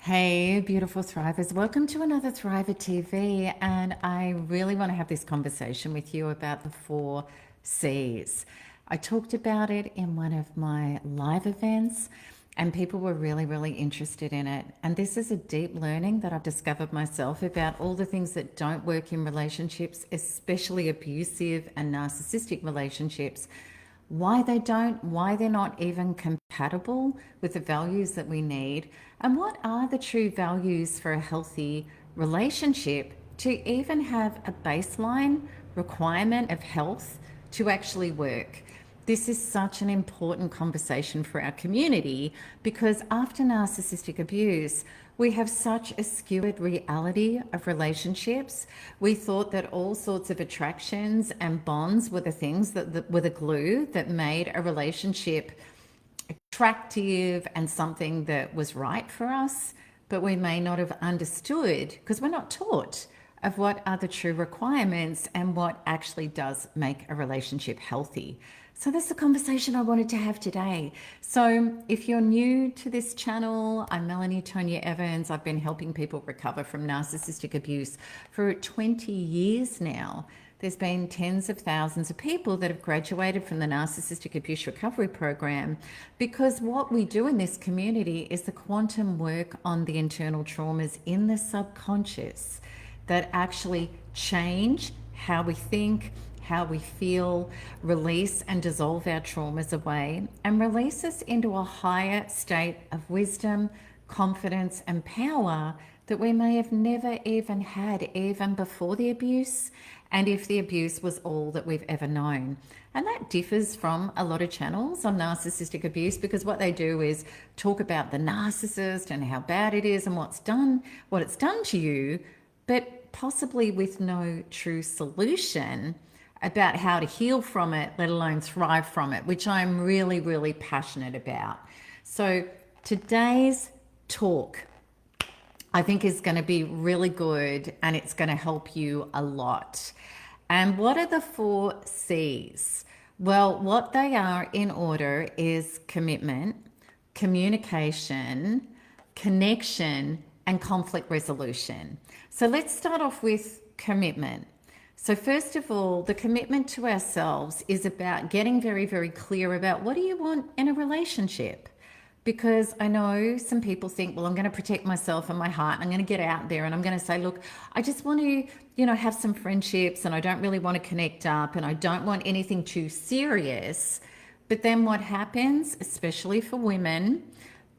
Hey, beautiful thrivers. Welcome to another Thriver TV. And I really want to have this conversation with you about the 4 C's. I talked about it in one of my live events, and people were really interested in it. And this is a deep learning that I've discovered myself about all the things that don't work in relationships, especially abusive and narcissistic relationships, why they don't, why they're not even compatible with the values that we need, and what are the true values for a healthy relationship to even have a baseline requirement of health to actually work. This is such an important conversation for our community because after narcissistic abuse, we have such a skewed reality of relationships. We thought that all sorts of attractions and bonds were the things that were the glue that made a relationship attractive and something that was right for us, but we may not have understood because we're not taught of what are the true requirements and what actually does make a relationship healthy. So that's the conversation I wanted to have today. So if you're new to this channel, I'm Melanie Tonia Evans. I've been helping people recover from narcissistic abuse for 20 years now. There's been tens of thousands of people that have graduated from the Narcissistic Abuse Recovery Program because what we do in this community is the quantum work on the internal traumas in the subconscious that actually change how we think, how we feel, release and dissolve our traumas away, and release us into a higher state of wisdom, confidence, and power that we may have never even had even before the abuse, and if the abuse was all that we've ever known. And that differs from a lot of channels on narcissistic abuse because what they do is talk about the narcissist and how bad it is and what it's done to you, but possibly with no true solution about how to heal from it, let alone thrive from it, which I'm really passionate about. So today's talk, I think, is going to be really good and it's going to help you a lot. And what are the 4 C's? Well, what they are in order is commitment, communication, connection, and conflict resolution. So let's start off with commitment. So first of all, the commitment to ourselves is about getting very clear about what do you want in a relationship? Because I know some people think, well, I'm going to protect myself and my heart. And I'm going to get out there and I'm going to say, look, I just want to, have some friendships and I don't really want to connect up and I don't want anything too serious. But then what happens, especially for women,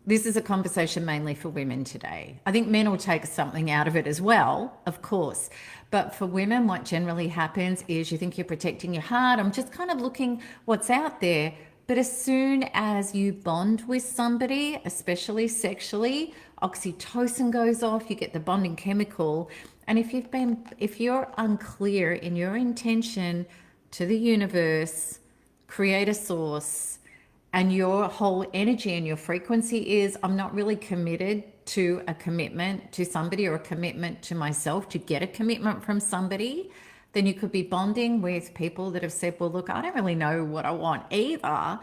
this is a conversation mainly for women today. I think men will take something out of it as well, of course. But for women, what generally happens is you think you're protecting your heart. I'm just kind of looking what's out there. But as soon as you bond with somebody, especially sexually, oxytocin goes off, you get the bonding chemical. And if you're unclear in your intention to the universe, create a source, and your whole energy and your frequency is, I'm not really committed to a commitment to somebody or a commitment to myself to get a commitment from somebody, then you could be bonding with people that have said, well, look, I don't really know what I want either.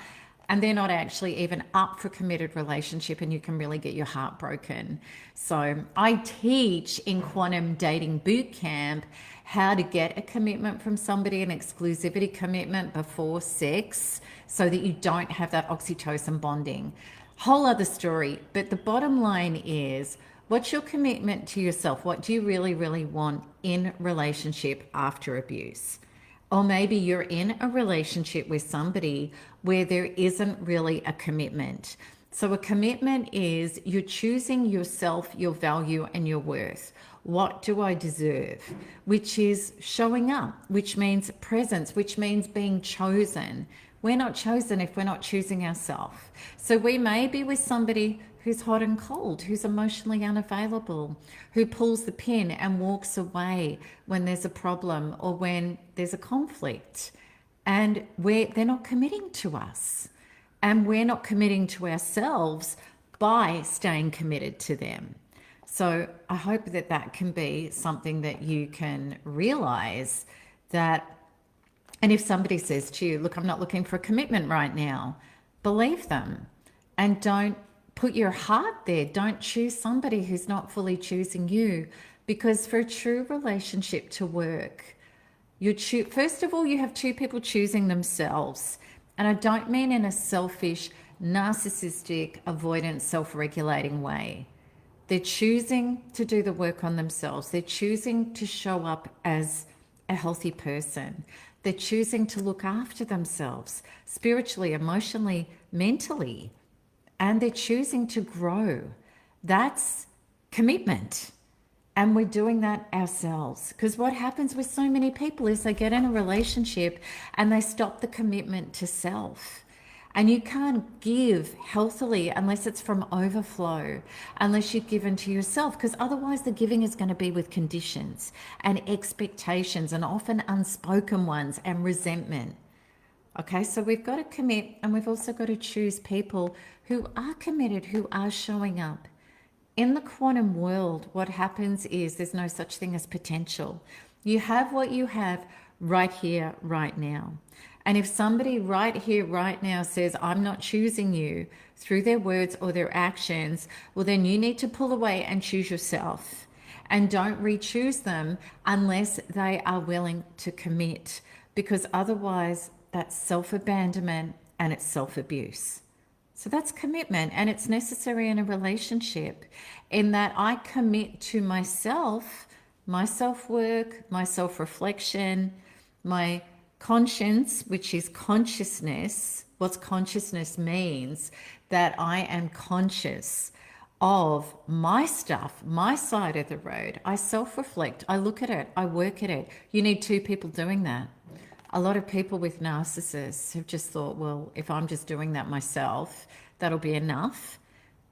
And they're not actually even up for committed relationship and you can really get your heart broken. So I teach in Quantum Dating Boot Camp how to get a commitment from somebody, an exclusivity commitment before sex so that you don't have that oxytocin bonding. Whole other story. But the bottom line is, what's your commitment to yourself? What do you really want in relationship after abuse? Or maybe you're in a relationship with somebody where there isn't really a commitment. So a commitment is you're choosing yourself, your value, and your worth. What do I deserve? Which is showing up, which means presence, which means being chosen. We're not chosen if we're not choosing ourselves. So we may be with somebody who's hot and cold, who's emotionally unavailable, who pulls the pin and walks away when there's a problem or when there's a conflict. And they're not committing to us. And we're not committing to ourselves by staying committed to them. So I hope that that can be something that you can realize that. And if somebody says to you, look, I'm not looking for a commitment right now, believe them and don't put your heart there. Don't choose somebody who's not fully choosing you, because for a true relationship to work, first of all, you have two people choosing themselves. And I don't mean in a selfish, narcissistic, avoidant, self-regulating way. They're choosing to do the work on themselves. They're choosing to show up as a healthy person. They're choosing to look after themselves spiritually, emotionally, mentally, and they're choosing to grow. That's commitment. And we're doing that ourselves. Because what happens with so many people is they get in a relationship and they stop the commitment to self. And you can't give healthily unless it's from overflow, unless you've given to yourself, because otherwise the giving is going to be with conditions and expectations, and often unspoken ones, and resentment. Okay, so we've got to commit, and we've also got to choose people who are committed, who are showing up. In the quantum world, what happens is there's no such thing as potential. You have what you have right here, right now. And if somebody right here, right now says, I'm not choosing you through their words or their actions, well, then you need to pull away and choose yourself. And don't re-choose them unless they are willing to commit, because otherwise that's self-abandonment and it's self-abuse. So that's commitment, and it's necessary in a relationship, in that I commit to myself, my self-work, my self-reflection, my conscience, which is consciousness. What consciousness means, that I am conscious of my stuff, my side of the road. I self-reflect, I look at it, I work at it. You need two people doing that. A lot of people with narcissists have just thought, well, if I'm just doing that myself, that'll be enough.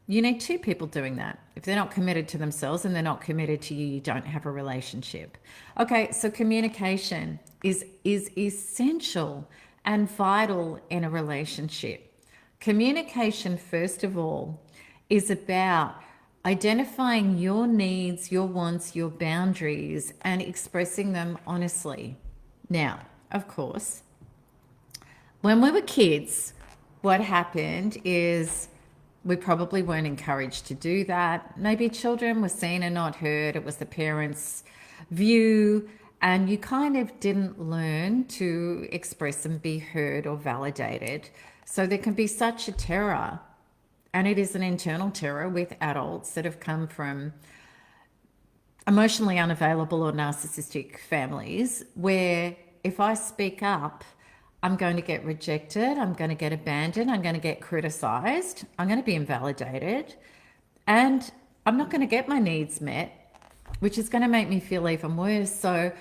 You need two people doing that. If they're not committed to themselves and they're not committed to you, you don't have a relationship. Okay, so communication is essential and vital in a relationship. Communication, first of all, is about identifying your needs, your wants, your boundaries, and expressing them honestly. Now, of course, when we were kids, what happened is we probably weren't encouraged to do that. Maybe children were seen and not heard. It was the parents' view, and you kind of didn't learn to express and be heard or validated. So there can be such a terror, and it is an internal terror with adults that have come from emotionally unavailable or narcissistic families, where if I speak up, I'm going to get rejected, I'm going to get abandoned, I'm going to get criticized, I'm going to be invalidated, and I'm not going to get my needs met, which is going to make me feel even worse. So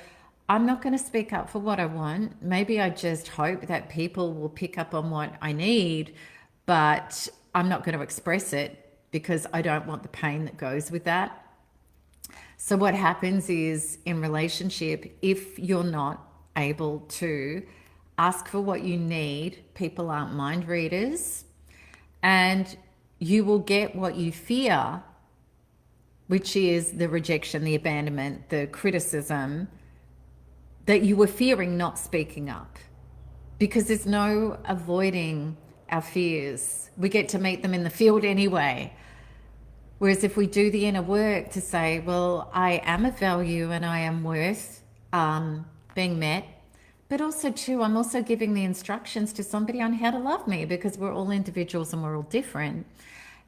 I'm not going to speak up for what I want. Maybe I just hope that people will pick up on what I need, but I'm not going to express it because I don't want the pain that goes with that. So what happens is, in relationship, if you're not able to ask for what you need, people aren't mind readers, and you will get what you fear, which is the rejection, the abandonment, the criticism that you were fearing not speaking up, because there's no avoiding our fears. We get to meet them in the field anyway. Whereas if we do the inner work to say, well, I am of value and I am worth being met, but also too, I'm also giving the instructions to somebody on how to love me, because we're all individuals and we're all different.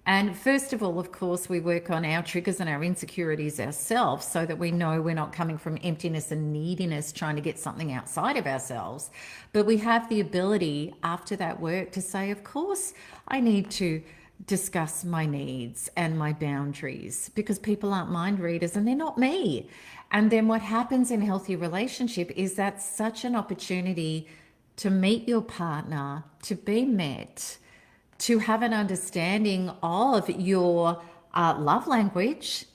And first of all, of course, we work on our triggers and our insecurities ourselves, so that we know we're not coming from emptiness and neediness trying to get something outside of ourselves. But we have the ability after that work to say, of course, I need to discuss my needs and my boundaries, because people aren't mind readers and they're not me. And then what happens in healthy relationship is that's such an opportunity to meet your partner, to be met, to have an understanding of your love language,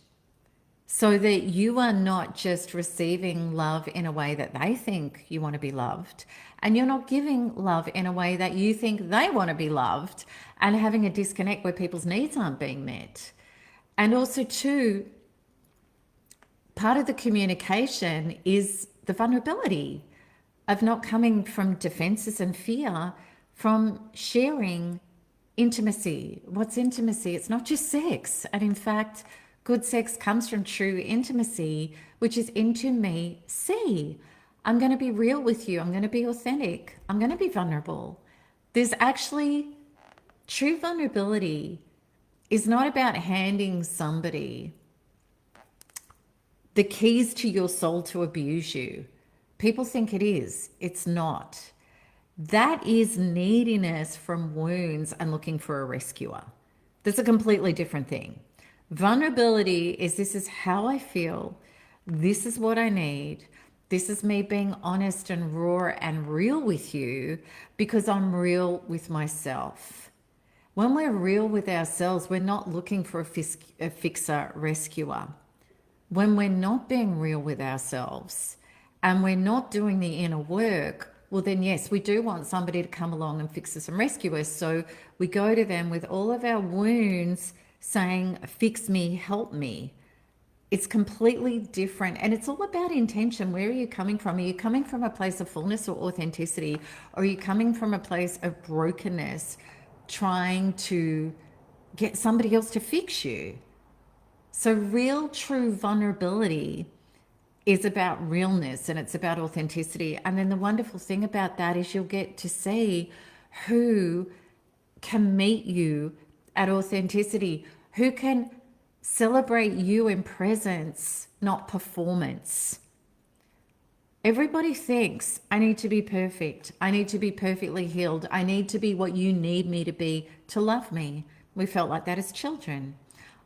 so that you are not just receiving love in a way that they think you want to be loved, and you're not giving love in a way that you think they want to be loved, and having a disconnect where people's needs aren't being met. And also too, part of the communication is the vulnerability of not coming from defenses and fear, from sharing intimacy. What's intimacy? It's not just sex. And in fact, good sex comes from true intimacy, which is into me. See, I'm going to be real with you. I'm going to be authentic. I'm going to be vulnerable. There's actually true vulnerability is not about handing somebody the keys to your soul to abuse you. People think it is. It's not. That is neediness from wounds and looking for a rescuer. That's a completely different thing. Vulnerability is, this is how I feel. This is what I need. This is me being honest and raw and real with you because I'm real with myself. When we're real with ourselves, we're not looking for a fixer rescuer. When we're not being real with ourselves and we're not doing the inner work, well then yes, we do want somebody to come along and fix us and rescue us. So we go to them with all of our wounds saying, fix me, help me. It's completely different. And it's all about intention. Where are you coming from? Are you coming from a place of fullness or authenticity? Or are you coming from a place of brokenness, trying to get somebody else to fix you? So real, true vulnerability is about realness and it's about authenticity. And then the wonderful thing about that is you'll get to see who can meet you at authenticity, who can celebrate you in presence, not performance. Everybody thinks, I need to be perfect. I need to be perfectly healed. I need to be what you need me to be to love me. We felt like that as children.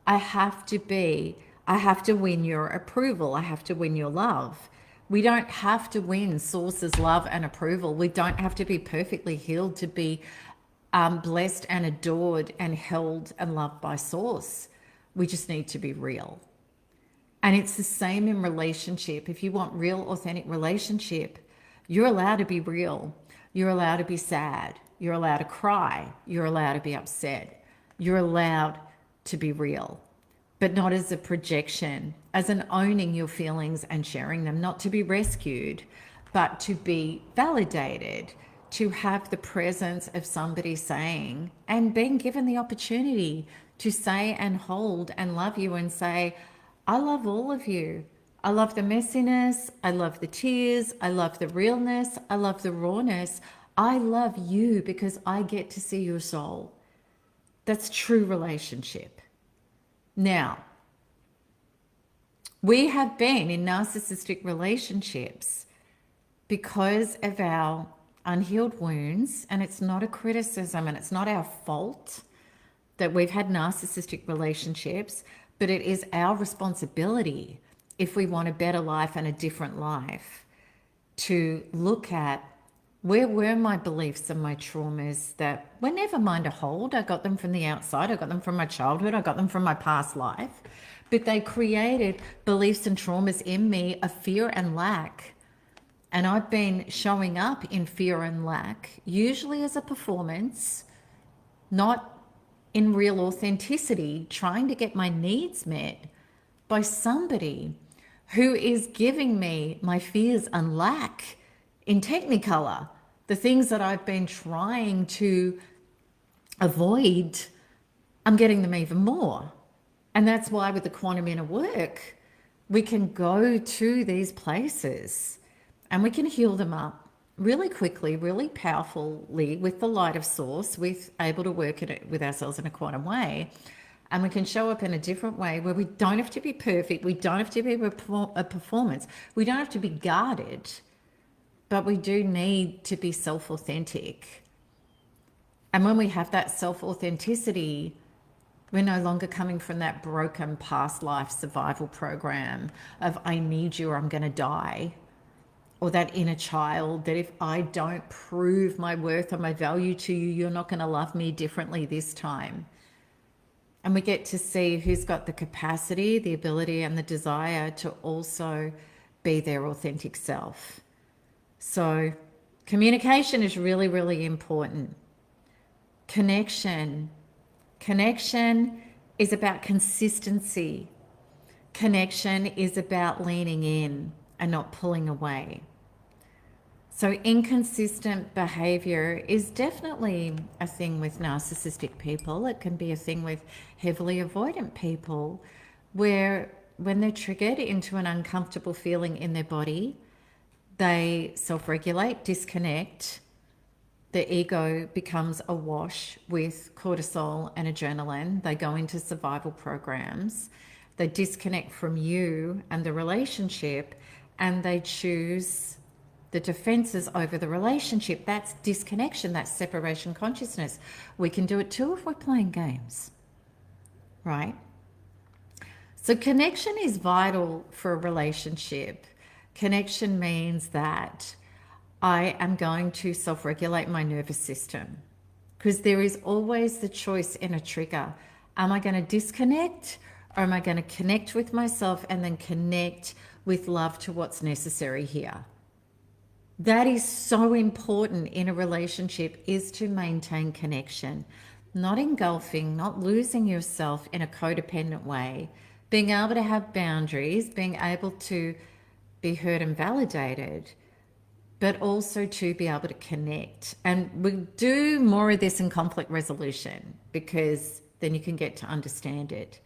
I have to win your approval. I have to win your love. We don't have to win Source's love and approval. We don't have to be perfectly healed to be blessed and adored and held and loved by Source. We just need to be real. And it's the same in relationship. If you want real, authentic relationship, you're allowed to be real. You're allowed to be sad. You're allowed to cry. You're allowed to be upset. You're allowed to be real, but not as a projection, as an owning your feelings and sharing them, not to be rescued, but to be validated, to have the presence of somebody saying and being given the opportunity to say and hold and love you and say, I love all of you. I love the messiness. I love the tears. I love the realness. I love the rawness. I love you because I get to see your soul. That's true relationship. Now, we have been in narcissistic relationships because of our unhealed wounds, and it's not a criticism and it's not our fault that we've had narcissistic relationships, but it is our responsibility if we want a better life and a different life to look at where were my beliefs and my traumas that were never mine to hold. I got them from the outside. I got them from my childhood. I got them from my past life. But they created beliefs and traumas in me of fear and lack. And I've been showing up in fear and lack, usually as a performance, not in real authenticity, trying to get my needs met by somebody who is giving me my fears and lack in Technicolor. The things that I've been trying to avoid, I'm getting them even more. And that's why with the quantum inner work, we can go to these places and we can heal them up really quickly, really powerfully with the light of Source, with able to work it with ourselves in a quantum way. And we can show up in a different way where we don't have to be perfect. We don't have to be a performance. We don't have to be guarded. But we do need to be self-authentic. And when we have that self-authenticity, we're no longer coming from that broken past life survival program of I need you or I'm going to die. Or that inner child that if I don't prove my worth or my value to you, you're not going to love me differently this time. And we get to see who's got the capacity, the ability and the desire to also be their authentic self. So communication is really, really important. Connection is about consistency. Connection is about leaning in and not pulling away. So inconsistent behavior is definitely a thing with narcissistic people. It can be a thing with heavily avoidant people, where when they're triggered into an uncomfortable feeling in their body, they self-regulate, disconnect. The ego becomes awash with cortisol and adrenaline. They go into survival programs. They disconnect from you and the relationship, and they choose the defenses over the relationship. That's disconnection. That's separation consciousness. We can do it too if we're playing games, right? So connection is vital for a relationship. Connection means that I am going to self-regulate my nervous system, because there is always the choice in a trigger. Am I going to disconnect, or am I going to connect with myself and then connect with love to what's necessary here? That is so important in a relationship, is to maintain connection, not engulfing, not losing yourself in a codependent way, being able to have boundaries, being able to be heard and validated, but also to be able to connect. And we do more of this in conflict resolution, because then you can get to understand it.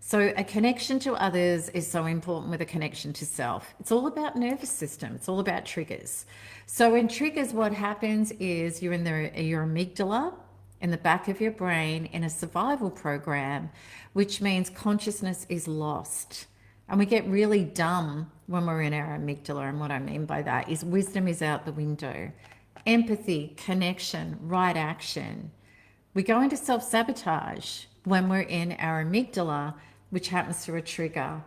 So a connection to others is so important with a connection to self. It's all about nervous system. It's all about triggers. So in triggers, what happens is you're in your amygdala, in the back of your brain, in a survival program, which means consciousness is lost. And we get really dumb when we're in our amygdala. And what I mean by that is wisdom is out the window. Empathy, connection, right action. We go into self-sabotage when we're in our amygdala, which happens through a trigger.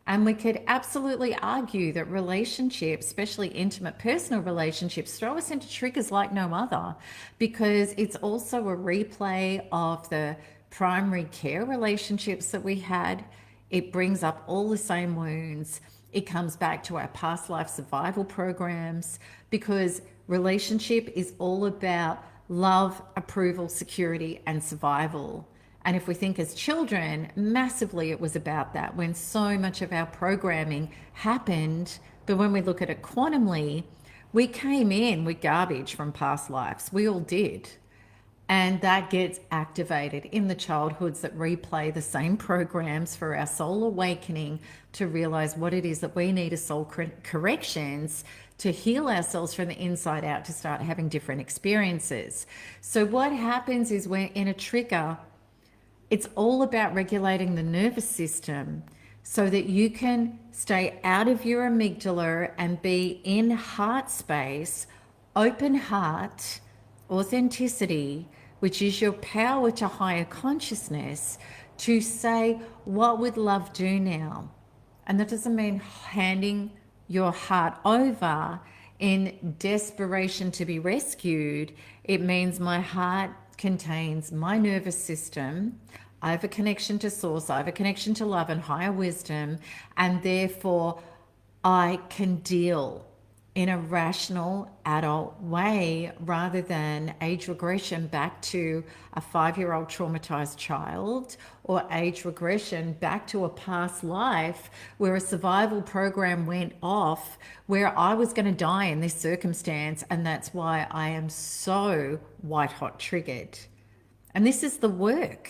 And we could absolutely argue that relationships, especially intimate personal relationships, throw us into triggers like no other, because it's also a replay of the primary care relationships that we had. It brings up all the same wounds. It comes back to our past life survival programs, because relationship is all about love, approval, security, and survival. And if we think as children, massively it was about that, when so much of our programming happened. But when we look at it quantumly, we came in with garbage from past lives. We all did. And that gets activated in the childhoods that replay the same programs for our soul awakening, to realize what it is that we need as soul corrections to heal ourselves from the inside out, to start having different experiences. So what happens is, we're in a trigger. It's all about regulating the nervous system so that you can stay out of your amygdala and be in heart space, open heart, authenticity, which is your power to higher consciousness, to say, what would love do now? And that doesn't mean handing your heart over in desperation to be rescued. It means my heart contains my nervous system. I have a connection to source. I have a connection to love and higher wisdom. And therefore, I can deal in a rational adult way, rather than age regression back to a 5-year-old traumatized child, or age regression back to a past life where a survival program went off, where I was going to die in this circumstance. And that's why I am so white hot triggered. And this is the work.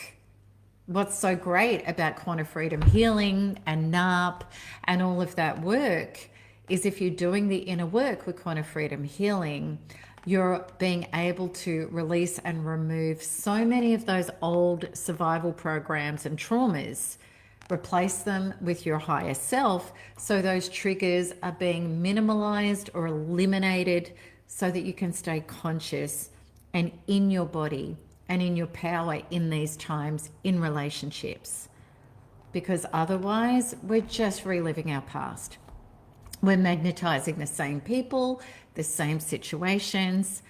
What's so great about quantum freedom healing and NARP and all of that work is, if you're doing the inner work with quantum freedom healing, you're being able to release and remove so many of those old survival programs and traumas, replace them with your higher self, so those triggers are being minimalized or eliminated, so that you can stay conscious and in your body and in your power in these times in relationships. Because otherwise, we're just reliving our past. We're magnetizing the same people, the same situations.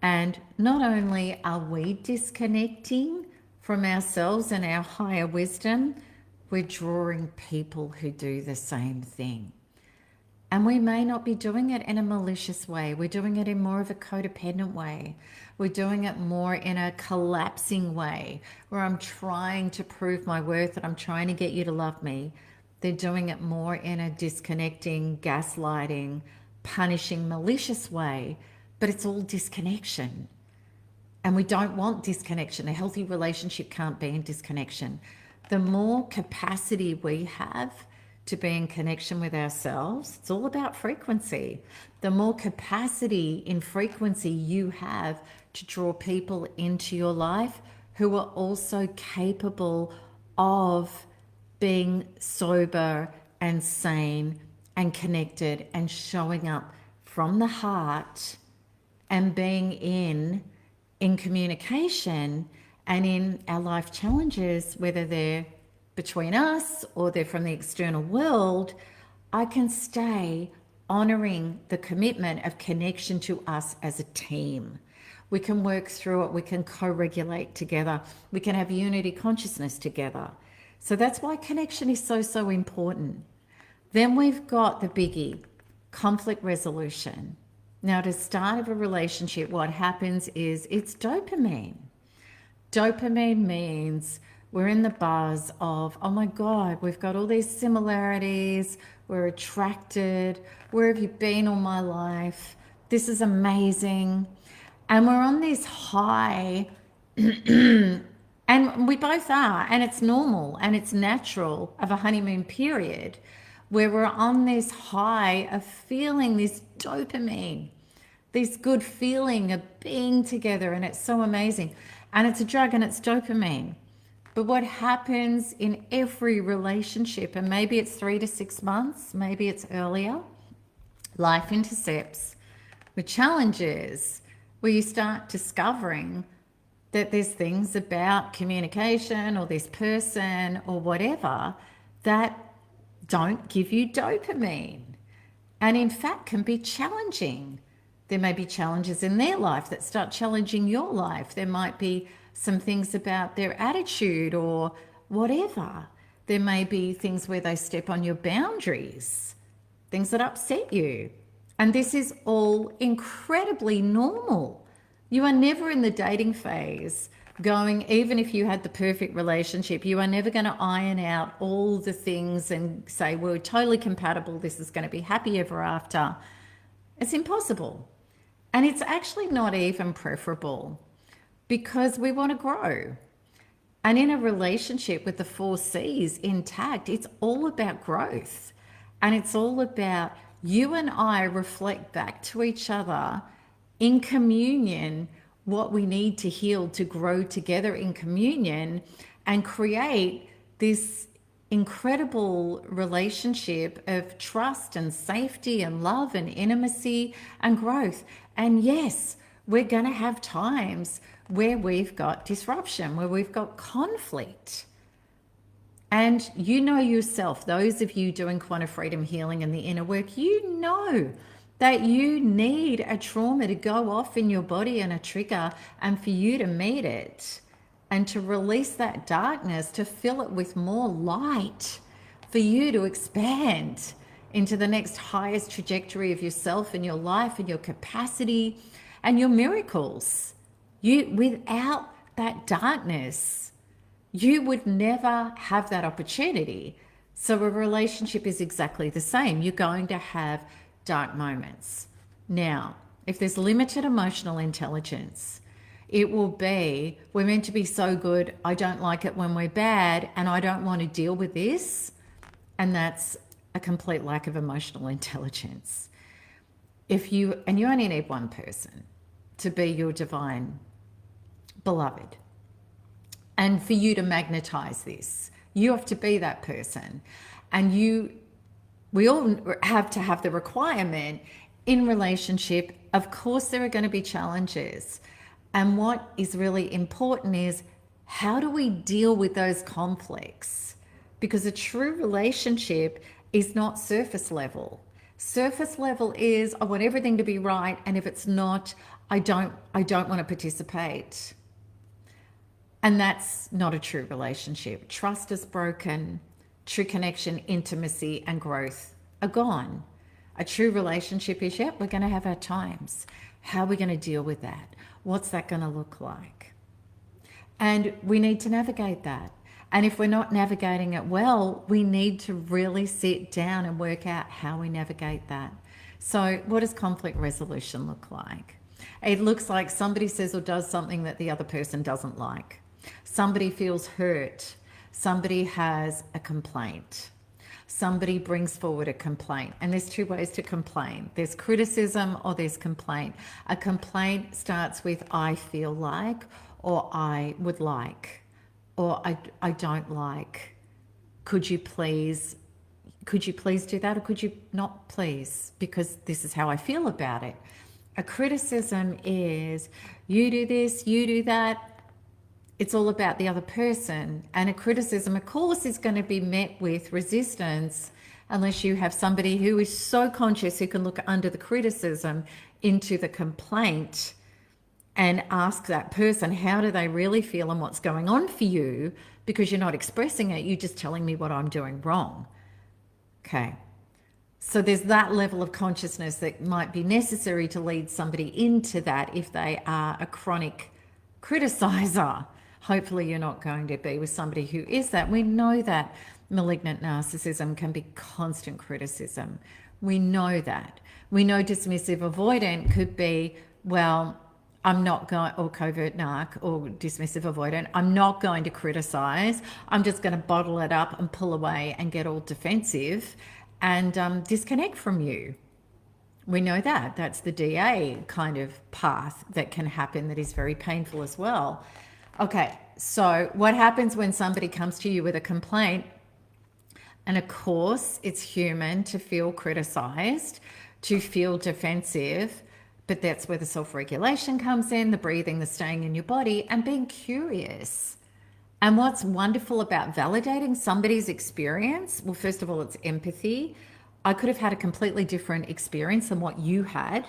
And not only are we disconnecting from ourselves and our higher wisdom, we're drawing people who do the same thing. And we may not be doing it in a malicious way. We're doing it in more of a codependent way. We're doing it more in a collapsing way, where I'm trying to prove my worth and I'm trying to get you to love me. They're doing it more in a disconnecting, gaslighting, punishing, malicious way, but it's all disconnection. And we don't want disconnection. A healthy relationship can't be in disconnection. The more capacity we have to be in connection with ourselves, it's all about frequency. The more capacity in frequency you have to draw people into your life who are also capable of being sober and sane and connected and showing up from the heart and being in communication and in our life challenges, whether they're between us or they're from the external world, I can stay honoring the commitment of connection to us as a team. We can work through it. We can co-regulate together. We can have unity consciousness together. So that's why connection is so, so important. Then we've got the biggie, conflict resolution. Now, to start of a relationship, what happens is it's dopamine. Dopamine means we're in the buzz of, oh my God, we've got all these similarities. We're attracted. Where have you been all my life? This is amazing. And we're on this high, and we both are, and it's normal and it's natural of a honeymoon period where we're on this high of feeling this dopamine, this good feeling of being together, and it's so amazing. And it's a drug and it's dopamine. But what happens in every relationship, and maybe it's 3 to 6 months, maybe it's earlier, life intercepts with challenges where you start discovering that there's things about communication or this person or whatever that don't give you dopamine, and in fact can be challenging. There may be challenges in their life that start challenging your life. There might be some things about their attitude or whatever. There may be things where they step on your boundaries, things that upset you. And this is all incredibly normal. You are never in the dating phase going, even if you had the perfect relationship, you are never going to iron out all the things and say, we're totally compatible, this is going to be happy ever after. It's impossible. And it's actually not even preferable because we want to grow. And in a relationship with the 4 C's intact, it's all about growth. And it's all about you and I reflect back to each other in communion what we need to heal to grow together in communion and create this incredible relationship of trust and safety and love and intimacy and growth. And yes, we're going to have times where we've got disruption, where we've got conflict. And you know yourself, those of you doing quantum freedom healing and the inner work, you know that you need a trauma to go off in your body and a trigger, and for you to meet it and to release that darkness, to fill it with more light, for you to expand into the next highest trajectory of yourself and your life and your capacity and your miracles. Without that darkness, you would never have that opportunity. So a relationship is exactly the same. You're going to have dark moments. Now, if there's limited emotional intelligence, it will be, we're meant to be so good, I don't like it when we're bad, and I don't want to deal with this. And that's a complete lack of emotional intelligence. You only need one person to be your divine beloved. And for you to magnetize this, you have to be that person. And we all have to have the requirement in relationship. Of course, there are going to be challenges. And what is really important is, how do we deal with those conflicts? Because a true relationship is not surface level. Surface level is, I want everything to be right, and if it's not, I don't want to participate. And that's not a true relationship. Trust is broken. True connection, intimacy, and growth are gone. A true relationship is, we're going to have our times. How are we going to deal with that? What's that going to look like? And we need to navigate that. And if we're not navigating it well, we need to really sit down and work out how we navigate that. So what does conflict resolution look like? It looks like somebody says or does something that the other person doesn't like. Somebody feels hurt. Somebody has a complaint. Somebody brings forward a complaint. And there's two ways to complain. There's criticism or there's complaint. A complaint starts with I feel like, or I would like, or I don't like. Could you please do that, or could you not please? Because this is how I feel about it. A criticism is you do this, you do that. It's all about the other person. And a criticism, of course, is going to be met with resistance unless you have somebody who is so conscious who can look under the criticism into the complaint and ask that person, how do they really feel and what's going on for you? Because you're not expressing it, you're just telling me what I'm doing wrong. Okay. So there's that level of consciousness that might be necessary to lead somebody into that if they are a chronic criticizer. Hopefully you're not going to be with somebody who is that. We know that malignant narcissism can be constant criticism. We know that. We know dismissive avoidant could be, well, I'm not going, or covert narc or dismissive avoidant, I'm not going to criticize. I'm just going to bottle it up and pull away and get all defensive and disconnect from you. We know that. That's the DA kind of path that can happen that is very painful as well. Okay, so what happens when somebody comes to you with a complaint? And of course, it's human to feel criticized, to feel defensive, but that's where the self-regulation comes in, the breathing, the staying in your body, and being curious. And what's wonderful about validating somebody's experience, well, first of all, it's empathy. I could have had a completely different experience than what you had,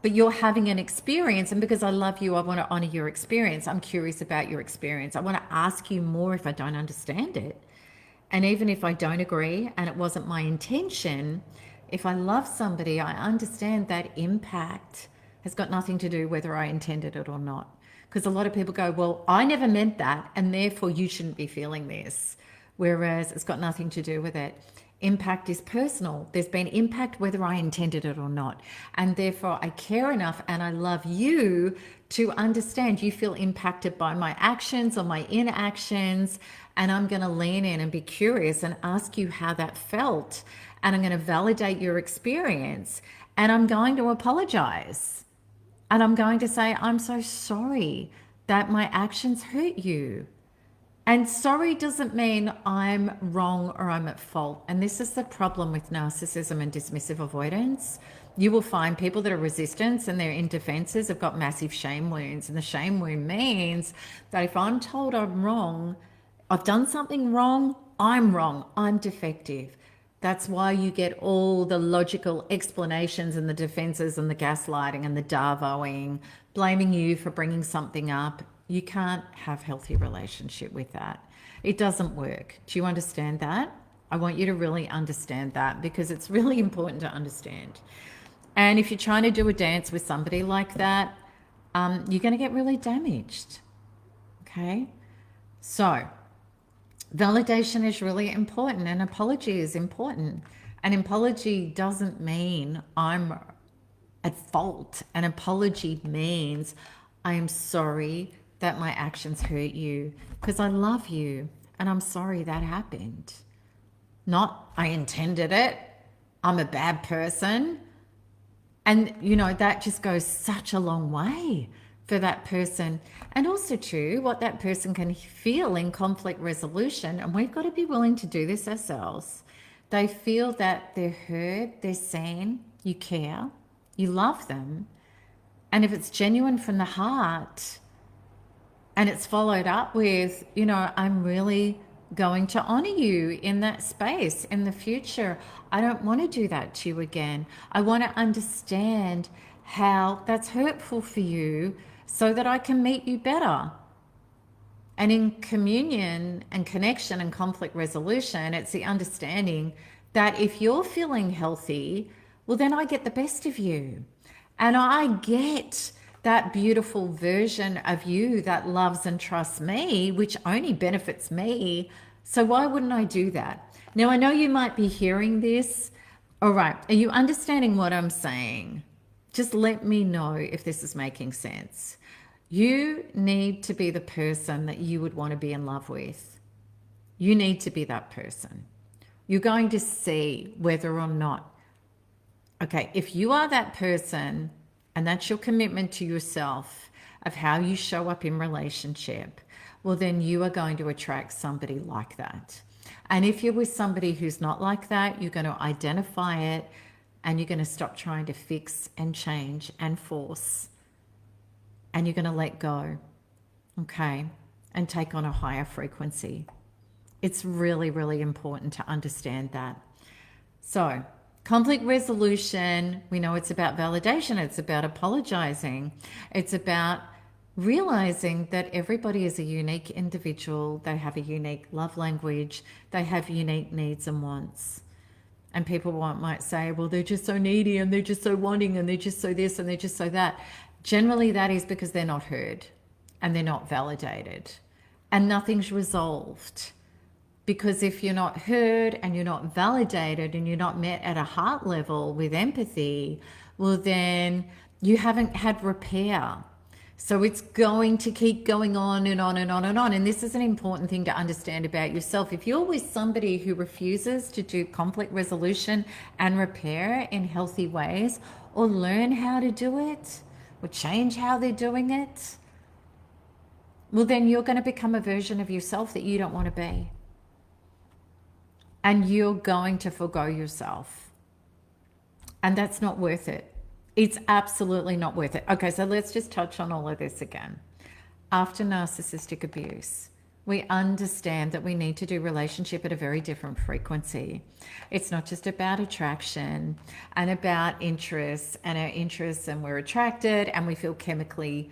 but you're having an experience. And because I love you, I want to honor your experience. I'm curious about your experience. I want to ask you more if I don't understand it. And even if I don't agree and it wasn't my intention, if I love somebody, I understand that impact has got nothing to do whether I intended it or not. Because a lot of people go, well, I never meant that, and therefore you shouldn't be feeling this. Whereas it's got nothing to do with it. Impact is personal. There's been impact whether I intended it or not. And therefore I care enough and I love you to understand you feel impacted by my actions or my inactions. And I'm going to lean in and be curious and ask you how that felt. And I'm going to validate your experience. And I'm going to apologize. And I'm going to say, I'm so sorry that my actions hurt you. And sorry doesn't mean I'm wrong or I'm at fault. And this is the problem with narcissism and dismissive avoidance. You will find people that are resistant and they're in defenses have got massive shame wounds. And the shame wound means that if I'm told I'm wrong, I've done something wrong, I'm defective. That's why you get all the logical explanations and the defenses and the gaslighting and the darvoing, blaming you for bringing something up. You can't have a healthy relationship with that. It doesn't work. Do you understand that? I want you to really understand that because it's really important to understand. And if you're trying to do a dance with somebody like that, you're going to get really damaged. Okay? So validation is really important and apology is important. An apology doesn't mean I'm at fault. An apology means I am sorry that my actions hurt you because I love you and I'm sorry that happened. Not I intended it. I'm a bad person. And, you know, that just goes such a long way for that person. And also, too, what that person can feel in conflict resolution, and we've got to be willing to do this ourselves. They feel that they're heard, they're seen, you care, you love them. And if it's genuine from the heart, and it's followed up with, you know, I'm really going to honor you in that space in the future. I don't want to do that to you again. I want to understand how that's hurtful for you so that I can meet you better. And in communion and connection and conflict resolution, it's the understanding that if you're feeling healthy, well, then I get the best of you. And I get that beautiful version of you that loves and trusts me, which only benefits me. So why wouldn't I do that? Now, I know you might be hearing this All right. Are you understanding what I'm saying? Just let me know if this is making sense. You need to be the person that you would want to be in love with. You need to be that person. You're going to see whether or not, okay, if you are that person and that's your commitment to yourself of how you show up in relationship, well, then you are going to attract somebody like that. And if you're with somebody who's not like that, you're going to identify it and you're going to stop trying to fix and change and force. And you're going to let go, okay, and take on a higher frequency. It's really, really important to understand that. So, conflict resolution, we know it's about validation, it's about apologizing, it's about realizing that everybody is a unique individual, they have a unique love language, they have unique needs and wants. And people might say, well, they're just so needy and they're just so wanting and they're just so this and they're just so that. Generally, that is because they're not heard and they're not validated and nothing's resolved. Because if you're not heard and you're not validated and you're not met at a heart level with empathy, well, then you haven't had repair. So it's going to keep going on and on and on and on. And this is an important thing to understand about yourself. If you're with somebody who refuses to do conflict resolution and repair in healthy ways, or learn how to do it, or change how they're doing it, well, then you're going to become a version of yourself that you don't want to be. And you're going to forgo yourself. And that's not worth it. It's absolutely not worth it. Okay, so let's just touch on all of this again. After narcissistic abuse, we understand that we need to do relationship at a very different frequency. It's not just about attraction and about interests and our interests and we're attracted and we feel chemically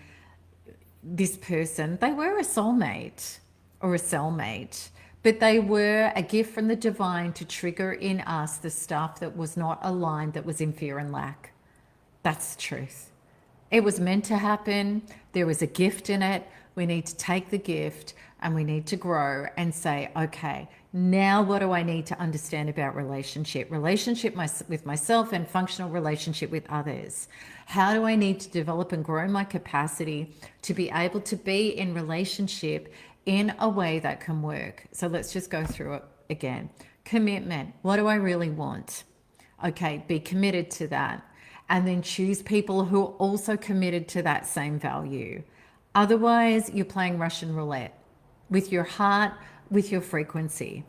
this person. They were a soulmate or a cellmate, but they were a gift from the divine to trigger in us the stuff that was not aligned, that was in fear and lack. That's the truth. It was meant to happen. There was a gift in it. We need to take the gift and we need to grow and say, okay, now what do I need to understand about relationship with myself and functional relationship with others? How do I need to develop and grow my capacity to be able to be in relationship in a way that can work? So let's just go through it again. Commitment. What do I really want? Okay, be committed to that. And then choose people who are also committed to that same value. Otherwise, you're playing Russian roulette with your heart, with your frequency.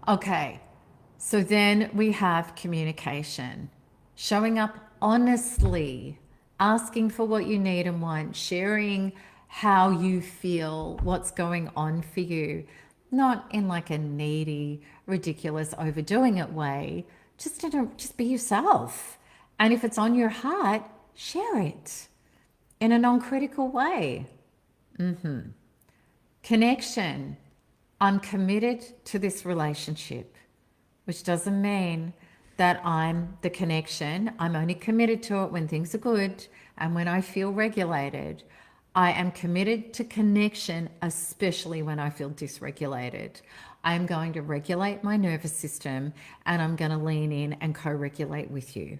Okay, so then we have communication. Showing up honestly, asking for what you need and want, sharing how you feel, what's going on for you. Not in like a needy, ridiculous, overdoing it way. Just be yourself. And if it's on your heart, share it in a non-critical way. Connection. I'm committed to this relationship, which doesn't mean that I'm the connection. I'm only committed to it when things are good and when I feel regulated. I am committed to connection, especially when I feel dysregulated. I'm going to regulate my nervous system and I'm going to lean in and co-regulate with you.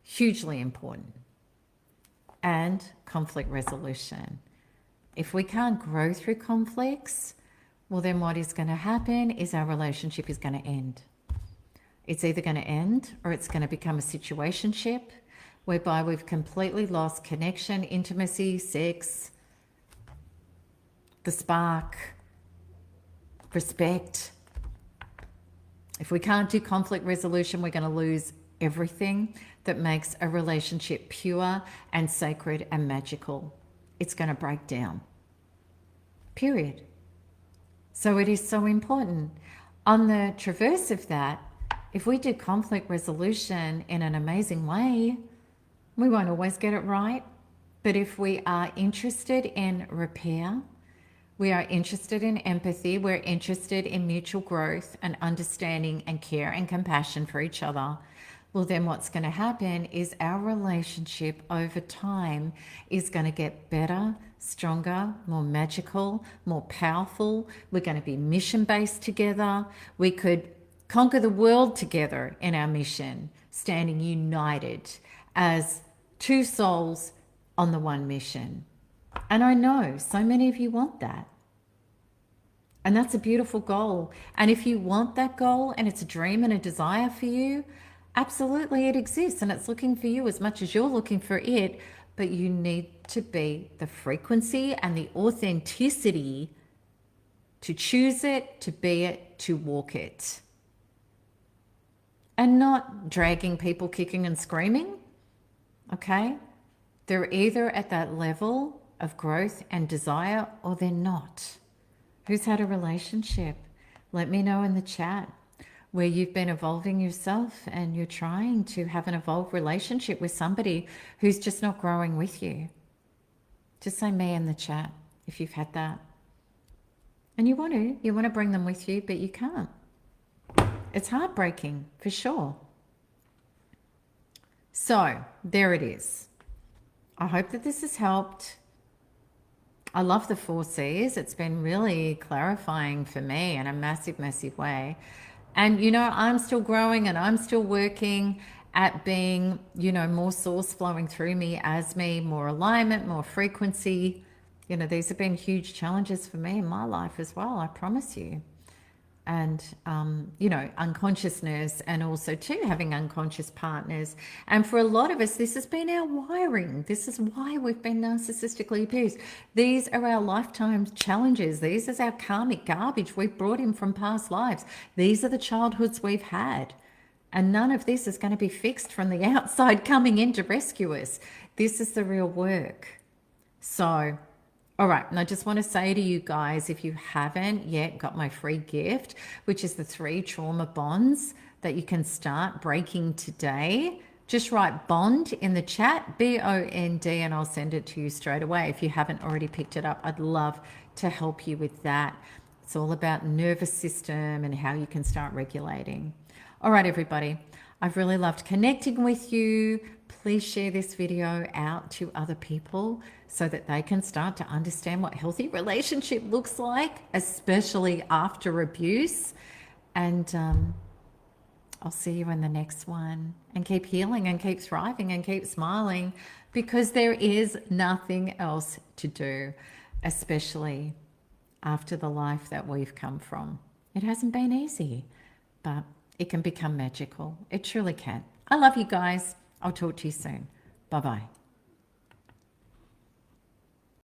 Hugely important. And conflict resolution. If we can't grow through conflicts, well, then what is going to happen is our relationship is going to end. It's either going to end or it's going to become a situationship whereby we've completely lost connection, intimacy, sex, the spark, respect. If we can't do conflict resolution, we're going to lose everything that makes a relationship pure and sacred and magical. It's going to break down. Period. So it is so important. On the traverse of that, if we do conflict resolution in an amazing way, we won't always get it right. But if we are interested in repair, we are interested in empathy, we're interested in mutual growth and understanding and care and compassion for each other, well, then what's going to happen is our relationship over time is going to get better, stronger, more magical, more powerful. We're going to be mission-based together. We could conquer the world together in our mission, standing united as two souls on the one mission. And I know so many of you want that. And that's a beautiful goal. And if you want that goal and it's a dream and a desire for you, absolutely it exists and it's looking for you as much as you're looking for it. But you need to be the frequency and the authenticity to choose it, to be it, to walk it. And not dragging people kicking and screaming. Okay? They're either at that level of growth and desire or they're not. Who's had a relationship? Let me know in the chat where you've been evolving yourself and you're trying to have an evolved relationship with somebody who's just not growing with you. Just say me in the chat if you've had that. And you want to bring them with you, but you can't. It's heartbreaking for sure. So there it is. I hope that this has helped. I love the 4 C's. It's been really clarifying for me in a massive, massive way. And, you know, I'm still growing and I'm still working at being, you know, more source flowing through me as me, more alignment, more frequency. You know, these have been huge challenges for me in my life as well, I promise you. And, you know, unconsciousness and also too having unconscious partners. And for a lot of us, this has been our wiring. This is why we've been narcissistically abused. These are our lifetime challenges. These is our karmic garbage we've brought in from past lives. These are the childhoods we've had. And none of this is going to be fixed from the outside coming in to rescue us. This is the real work. So, all right, and I just want to say to you guys, if you haven't yet got my free gift, which is the 3 trauma bonds that you can start breaking today, just write bond in the chat, B-O-N-D, and I'll send it to you straight away. If you haven't already picked it up, I'd love to help you with that. It's all about nervous system and how you can start regulating. All right, everybody, I've really loved connecting with you. Please share this video out to other people so that they can start to understand what healthy relationship looks like, especially after abuse. And I'll see you in the next one. And keep healing and keep thriving and keep smiling, because there is nothing else to do, especially after the life that we've come from. It hasn't been easy, but it can become magical. It truly can. I love you guys. I'll talk to you soon. Bye-bye.